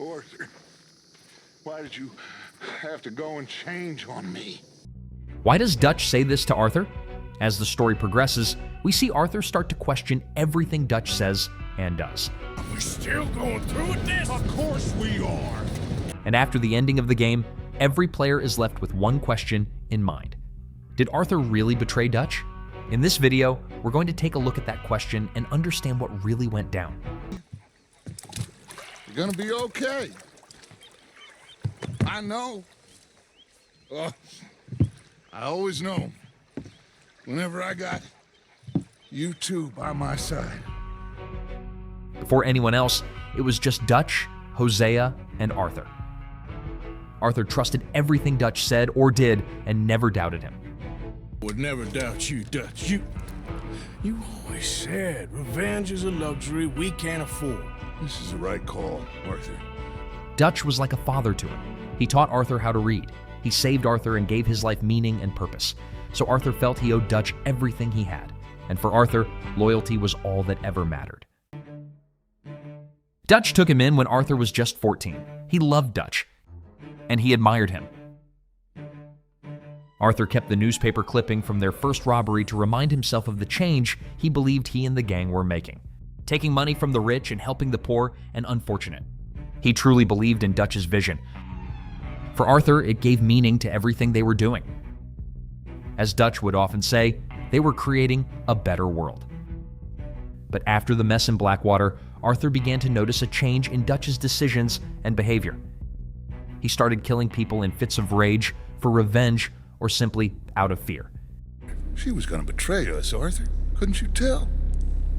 Arthur, why did you have to go and change on me? Why does Dutch say this to Arthur? As the story progresses, we see Arthur start to question everything Dutch says and does. We're still going through with this? Of course we are. And after the ending of the game, every player is left with one question in mind. Did Arthur really betray Dutch? In this video, we're going to take a look at that question and understand what really went down. You're gonna be okay. I know. I always know. Whenever I got you two by my side. Before anyone else, it was just Dutch, Hosea, and Arthur. Arthur trusted everything Dutch said or did and never doubted him. Would never doubt you, Dutch. You always said revenge is a luxury we can't afford. This is the right call, Arthur. Dutch was like a father to him. He taught Arthur how to read. He saved Arthur and gave his life meaning and purpose. So Arthur felt he owed Dutch everything he had. And for Arthur, loyalty was all that ever mattered. Dutch took him in when Arthur was just 14. He loved Dutch, and he admired him. Arthur kept the newspaper clipping from their first robbery to remind himself of the change he believed he and the gang were making, taking money from the rich and helping the poor and unfortunate. He truly believed in Dutch's vision. For Arthur, it gave meaning to everything they were doing. As Dutch would often say, they were creating a better world. But after the mess in Blackwater, Arthur began to notice a change in Dutch's decisions and behavior. He started killing people in fits of rage, for revenge, or simply out of fear. She was gonna betray us, Arthur. Couldn't you tell?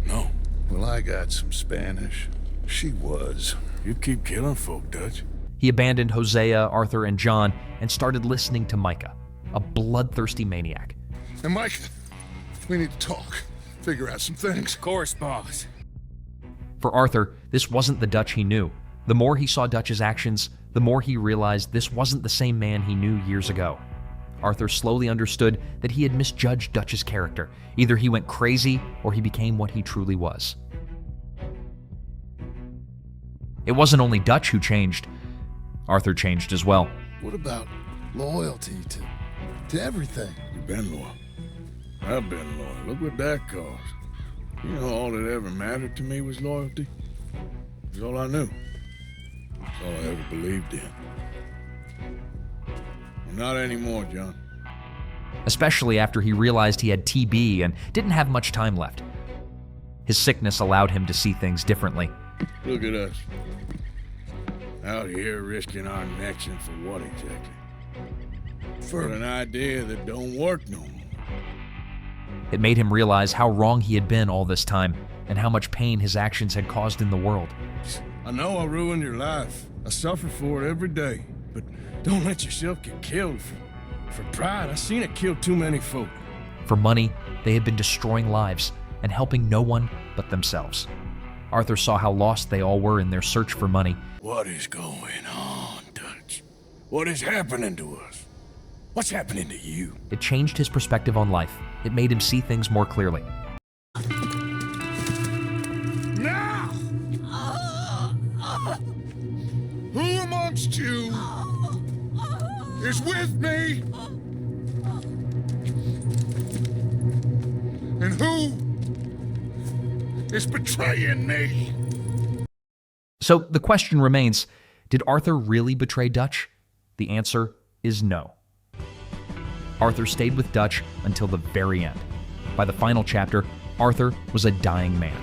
No. Well, I got some Spanish. She was. You keep killing folk, Dutch. He abandoned Hosea, Arthur, and John and started listening to Micah, a bloodthirsty maniac. And Mike, we need to talk. Figure out some things. Of course, boss. For Arthur, this wasn't the Dutch he knew. The more he saw Dutch's actions, the more he realized this wasn't the same man he knew years ago. Arthur slowly understood that he had misjudged Dutch's character. Either he went crazy or he became what he truly was. It wasn't only Dutch who changed. Arthur changed as well. What about loyalty to everything? You've been loyal. I've been loyal. Look what that cost. You know, all that ever mattered to me was loyalty. It was all I knew. It's all I ever believed in. Well, not anymore, John. Especially after he realized he had TB and didn't have much time left. His sickness allowed him to see things differently. Look at us. Out here risking our necks, and for what exactly? For an idea that don't work no more. It made him realize how wrong he had been all this time and how much pain his actions had caused in the world. I know I ruined your life. I suffer for it every day. But don't let yourself get killed for pride. I've seen it kill too many folk. For money, they had been destroying lives and helping no one but themselves. Arthur saw how lost they all were in their search for money. What is going on, Dutch? What is happening to us? What's happening to you? It changed his perspective on life. It made him see things more clearly. Now! Who amongst you is with me? And who is betraying me? So the question remains, did Arthur really betray Dutch? The answer is no. Arthur stayed with Dutch until the very end. By the final chapter, Arthur was a dying man.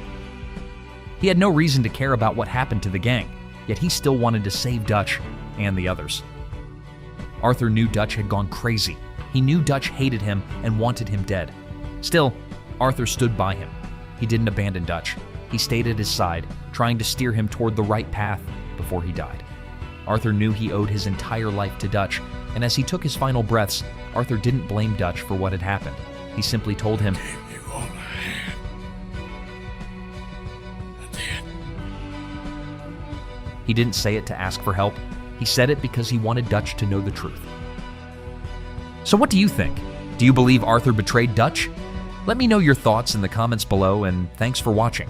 He had no reason to care about what happened to the gang, yet he still wanted to save Dutch and the others. Arthur knew Dutch had gone crazy. He knew Dutch hated him and wanted him dead. Still, Arthur stood by him. He didn't abandon Dutch. He stayed at his side, trying to steer him toward the right path before he died. Arthur knew he owed his entire life to Dutch, and as he took his final breaths, Arthur didn't blame Dutch for what had happened. He simply told him, Gave you all I had. And then he didn't say it to ask for help. He said it because he wanted Dutch to know the truth. So what do you think? Do you believe Arthur betrayed Dutch? Let me know your thoughts in the comments below, and thanks for watching.